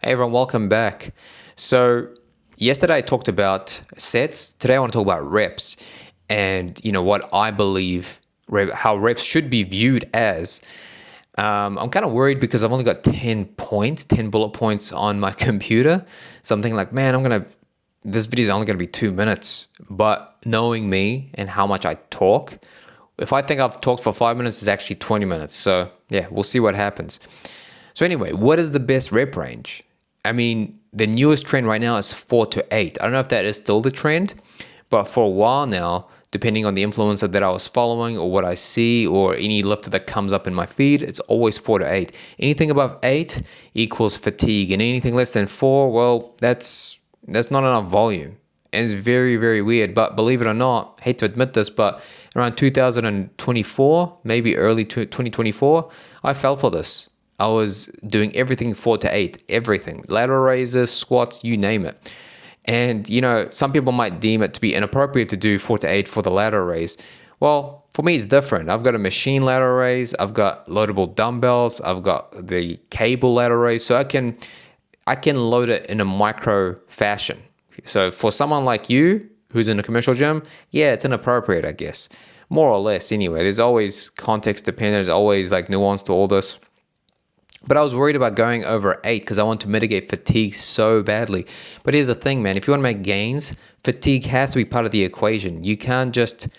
Hey everyone, welcome back. So, yesterday I talked about sets. Today I want to talk about reps and what I believe how reps should be viewed as. I'm kind of worried because I've only got 10 points, 10 bullet points on my computer. So I'm thinking like, man, this video is only going to be 2 minutes. But knowing me and how much I talk, if I think I've talked for 5 minutes, it's actually 20 minutes. So yeah, we'll see what happens. So anyway, what is the best rep range? I mean, the newest trend right now is 4 to 8. I don't know if that is still the trend, but for a while now, depending on the influencer that I was following or what I see or any lifter that comes up in my feed, it's always 4 to 8. Anything above 8 equals fatigue, and anything less than 4, well, that's not enough volume. And it's very, very weird, but believe it or not, hate to admit this, but around 2024, maybe early 2024, I fell for this. I was doing everything 4 to 8, everything, lateral raises, squats, you name it. And, some people might deem it to be inappropriate to do 4 to 8 for the lateral raise. Well, for me, it's different. I've got a machine lateral raise. I've got loadable dumbbells. I've got the cable lateral raise. So I can load it in a micro fashion. So for someone like you who's in a commercial gym, yeah, it's inappropriate, I guess. More or less anyway. There's always context dependent. There's always like nuance to all this. But I was worried about going over 8 because I want to mitigate fatigue so badly. But here's the thing, man. If you want to make gains, fatigue has to be part of the equation. You can't just,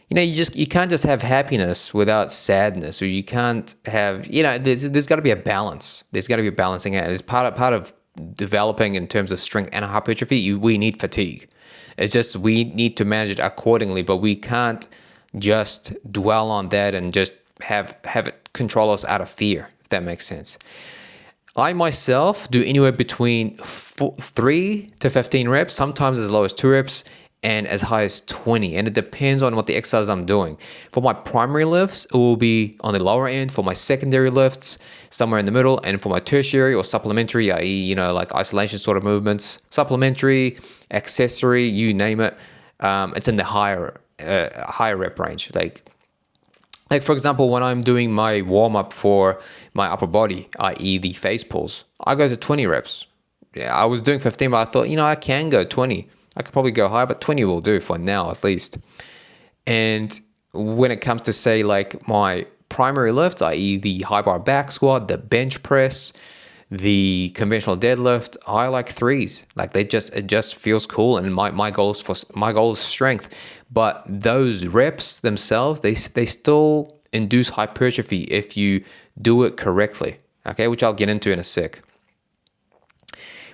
you can't just have happiness without sadness, or you can't have, there's got to be a balance. There's got to be a balancing act. It's part of developing in terms of strength and hypertrophy. We need fatigue. It's just we need to manage it accordingly, but we can't just dwell on that and just have it control us out of fear. That makes sense. I myself do anywhere between 3 to 15 reps, sometimes as low as 2 reps and as high as 20. And it depends on what the exercise I'm doing. For my primary lifts, it will be on the lower end. For my secondary lifts, somewhere in the middle. And for my tertiary or supplementary, i.e., like isolation sort of movements, supplementary, accessory, you name it, it's in the higher rep range. Like for example, when I'm doing my warm-up for my upper body, i.e. the face pulls, I go to 20 reps. Yeah, I was doing 15, but I thought, I can go 20. I could probably go higher, but 20 will do for now at least. And when it comes to say like my primary lifts, i.e. the high bar back squat, the bench press, the conventional deadlift, I like 3s. Like it just feels cool, and my goal is strength. But those reps themselves, they still induce hypertrophy if you do it correctly. Okay, which I'll get into in a sec.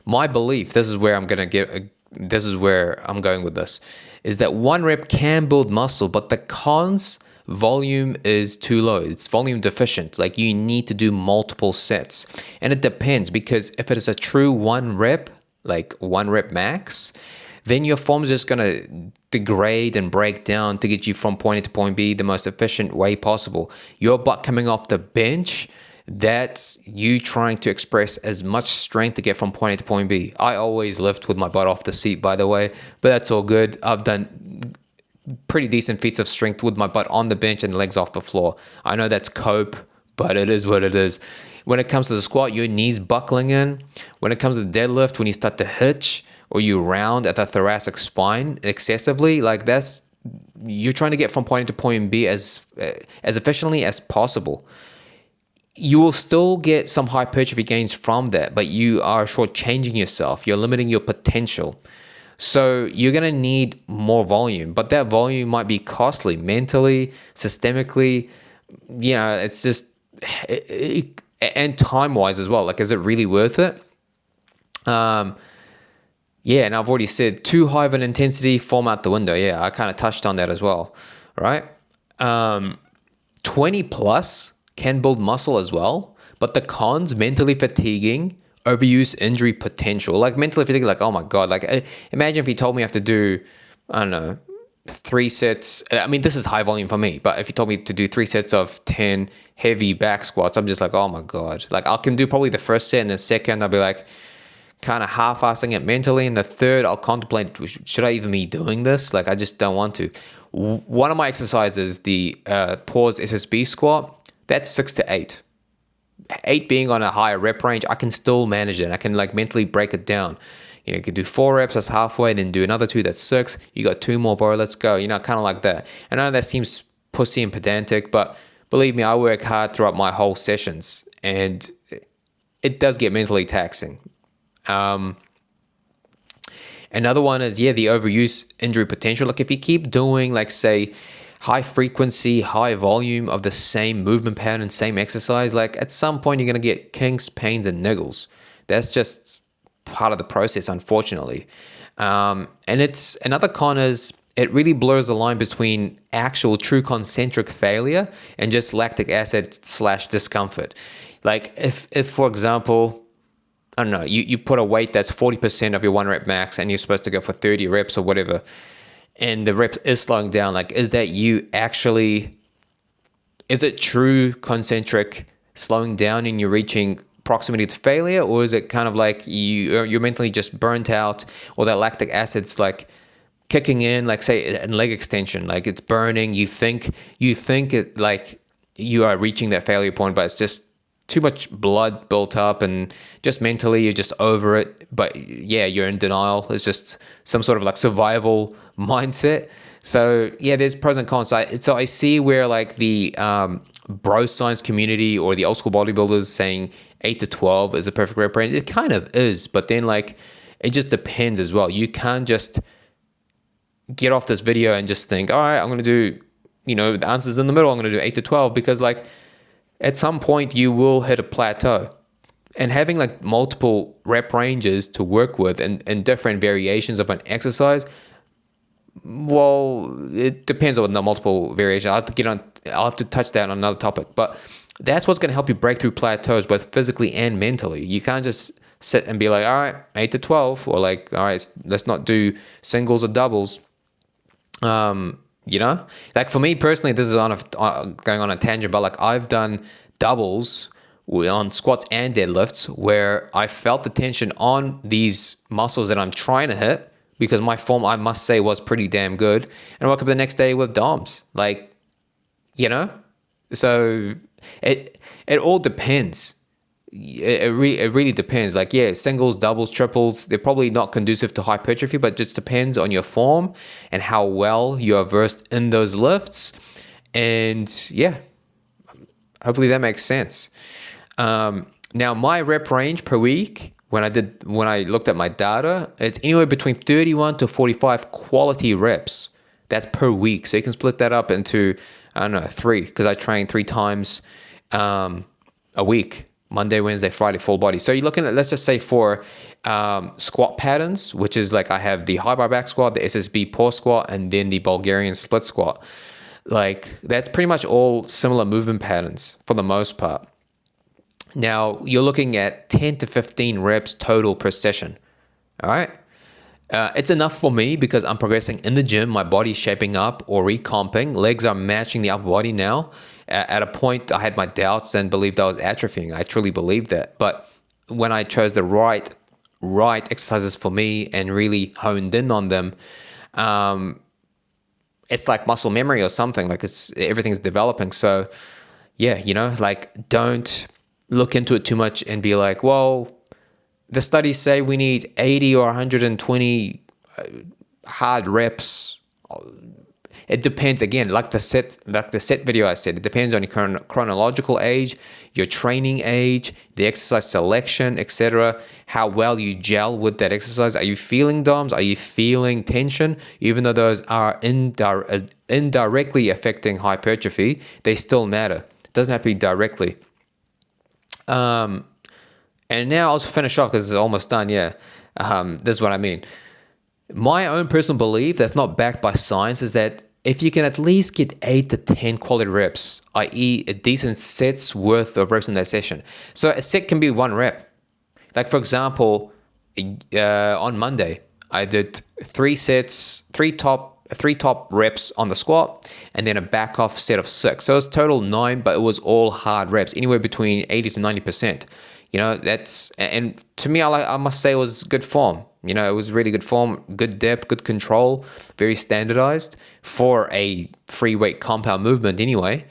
My belief, this is where I'm going with this, is that 1 rep can build muscle, but the cons, volume is too low. It's volume deficient. Like you need to do multiple sets. And it depends, because if it is a true 1 rep, like 1 rep max, then your form is just going to degrade and break down to get you from point A to point B the most efficient way possible. Your butt coming off the bench, that's you trying to express as much strength to get from point A to point B. I always lift with my butt off the seat, by the way, but that's all good. I've done pretty decent feats of strength with my butt on the bench and legs off the floor. I know that's cope, but it is what it is. When it comes to the squat, your knees buckling in. When it comes to the deadlift, when you start to hitch or you round at the thoracic spine excessively, like you're trying to get from point A to point B as efficiently as possible. You will still get some hypertrophy gains from that, but you are shortchanging yourself. You're limiting your potential. So you're going to need more volume, but that volume might be costly mentally, systemically. It's just, and time-wise as well. Like, is it really worth it? Yeah, and I've already said too high of an intensity, form out the window. Yeah, I kind of touched on that as well, right? 20 plus can build muscle as well, but the cons, mentally fatiguing, overuse, injury potential. Like mentally fatiguing, like, oh my God, like imagine if you told me I have to do, I don't know, 3 sets. I mean, this is high volume for me, but if you told me to do 3 sets of 10 heavy back squats, I'm just like, oh my God. Like I can do probably the first set, and the second I'll be like kind of half-assing it mentally, and the third I'll contemplate, should I even be doing this? Like I just don't want to. One of my exercises, the pause SSB squat, that's 6 to 8. 8 being on a higher rep range, I can still manage it. I can like mentally break it down. You could do 4 reps, that's halfway, then do another 2, that's 6. You got 2 more, bro, let's go. Kind of like that. And I know that seems pussy and pedantic, but believe me, I work hard throughout my whole sessions, and it does get mentally taxing. Another one is, the overuse injury potential. Like if you keep doing, like say, high frequency, high volume of the same movement pattern, same exercise, like at some point you're going to get kinks, pains, and niggles. That's just part of the process, unfortunately. And it's another con is it really blurs the line between actual true concentric failure and just lactic acid / discomfort. Like if for example, I don't know, you put a weight that's 40% of your 1 rep max and you're supposed to go for 30 reps or whatever, and the rep is slowing down, like is that you actually, is it true concentric slowing down and you're reaching proximity to failure, or is it kind of like you're mentally just burnt out, or that lactic acid's like kicking in, like say in leg extension, like it's burning, you think it, like you are reaching that failure point, but it's just too much blood built up, and just mentally you're just over it, but you're in denial. It's just some sort of like survival mindset. So there's pros and cons. So I see where like the bro science community or the old school bodybuilders saying 8 to 12 is a perfect rep range. It kind of is, but then like it just depends as well. You can't just get off this video and just think, all right, I'm going to do, the answers in the middle. I'm going to do 8 to 12 because like at some point you will hit a plateau. And having like multiple rep ranges to work with and different variations of an exercise, well, it depends on the multiple variations. I'll have to touch that on another topic, but that's what's going to help you break through plateaus, both physically and mentally. You can't just sit and be like, all right, 8 to 12, or like, all right, let's not do singles or doubles. Like for me personally, this is going on a tangent, but like I've done doubles on squats and deadlifts where I felt the tension on these muscles that I'm trying to hit, because my form, I must say, was pretty damn good, and I woke up the next day with DOMs. Like, so it all depends. It really depends. Like, singles, doubles, triples, they're probably not conducive to hypertrophy, but it just depends on your form and how well you are versed in those lifts. And hopefully that makes sense. Now my rep range per week, when I looked at my data, is anywhere between 31 to 45 quality reps. That's per week. So you can split that up into, 3, because I train 3 times a week. Monday, Wednesday, Friday, full body. So you're looking at, let's just say for squat patterns, which is like I have the high bar back squat, the SSB pause squat, and then the Bulgarian split squat. Like that's pretty much all similar movement patterns for the most part. Now you're looking at 10 to 15 reps total per session. All right. It's enough for me because I'm progressing in the gym. My body's shaping up or recomping. Legs are matching the upper body now. At a point, I had my doubts and believed I was atrophying. I truly believed that. But when I chose the right exercises for me and really honed in on them, it's like muscle memory or something. Like everything's developing. So like don't look into it too much and be like, well, the studies say we need 80 or 120 hard reps. It depends, again, like the set video I said, it depends on your chronological age, your training age, the exercise selection, etc., how well you gel with that exercise. Are you feeling DOMs? Are you feeling tension? Even though those are indirectly affecting hypertrophy, they still matter. It doesn't have to be directly. And now I'll just finish off because it's almost done. This is what I mean. My own personal belief that's not backed by science is that if you can at least get 8 to 10 quality reps, i.e. a decent set's worth of reps in that session. So a set can be 1 rep. Like for example, on Monday, I did 3 sets, 3 top reps on the squat, and then a back off set of 6. So it's total 9, but it was all hard reps, anywhere between 80 to 90%. And to me, I must say it was good form. It was really good form, good depth, good control, very standardized for a free weight compound movement anyway.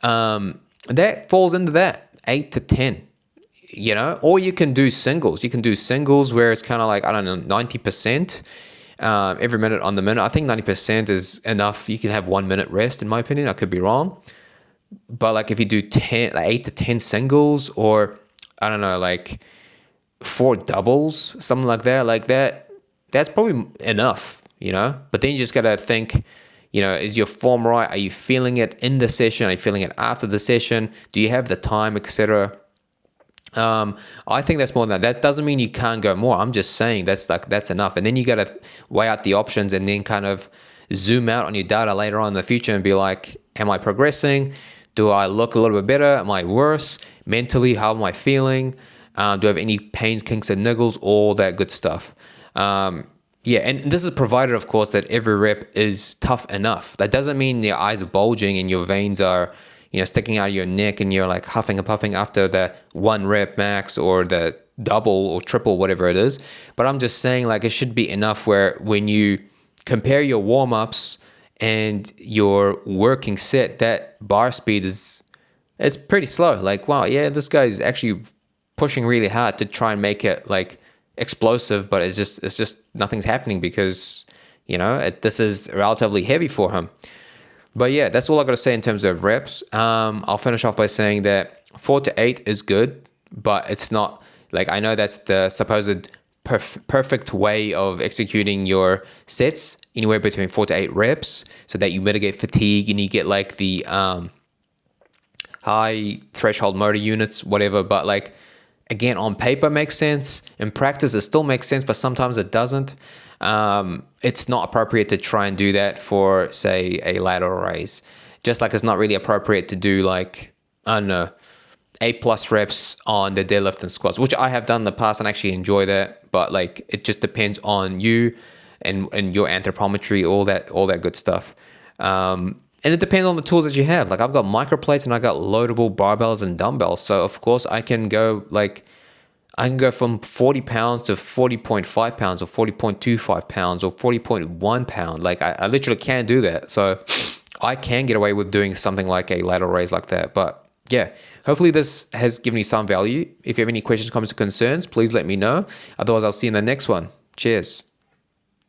That falls into that. 8 to 10, or you can do singles. You can do singles where it's kind of like, I don't know, 90% every minute on the minute. I think 90% is enough. You can have 1 minute rest, in my opinion. I could be wrong. But like if you do 10, like 8 to 10 singles, or I don't know, like 4 doubles, something like that, that's probably enough, But then you just got to think, is your form right? Are you feeling it in the session? Are you feeling it after the session? Do you have the time, etc.? I think that's more than that. That doesn't mean you can't go more. I'm just saying that's enough. And then you got to weigh out the options and then kind of zoom out on your data later on in the future and be like, am I progressing? Do I look a little bit better? Am I worse? Mentally, how am I feeling? Do I have any pains, kinks, and niggles? All that good stuff. And this is provided, of course, that every rep is tough enough. That doesn't mean your eyes are bulging and your veins are, sticking out of your neck and you're like huffing and puffing after the 1 rep max or the double or triple, whatever it is. But I'm just saying, like, it should be enough where when you compare your warm-ups and your working set, that bar speed it's pretty slow. Like, wow, yeah, this guy's actually pushing really hard to try and make it like explosive, but it's just nothing's happening because this is relatively heavy for him. But yeah, that's all I got to say in terms of reps. I'll finish off by saying that 4 to 8 is good, but it's not like, I know that's the supposed perfect way of executing your sets, anywhere between 4 to 8 reps, so that you mitigate fatigue and you get like the high threshold motor units, whatever. But like, again, on paper makes sense. In practice, it still makes sense, but sometimes it doesn't. It's not appropriate to try and do that for, say, a lateral raise. Just like it's not really appropriate to do like, I don't know, 8+ reps on the deadlift and squats, which I have done in the past and actually enjoy that. But like, it just depends on you and your anthropometry, all that good stuff. And it depends on the tools that you have. Like, I've got microplates and I got loadable barbells and dumbbells. So of course I can go from 40 pounds to 40.5 pounds or 40.25 pounds or 40.1 pound. Like, I literally can do that. So I can get away with doing something like a lateral raise like that. But yeah, hopefully this has given you some value. If you have any questions, comments, or concerns, please let me know. Otherwise, I'll see you in the next one. Cheers.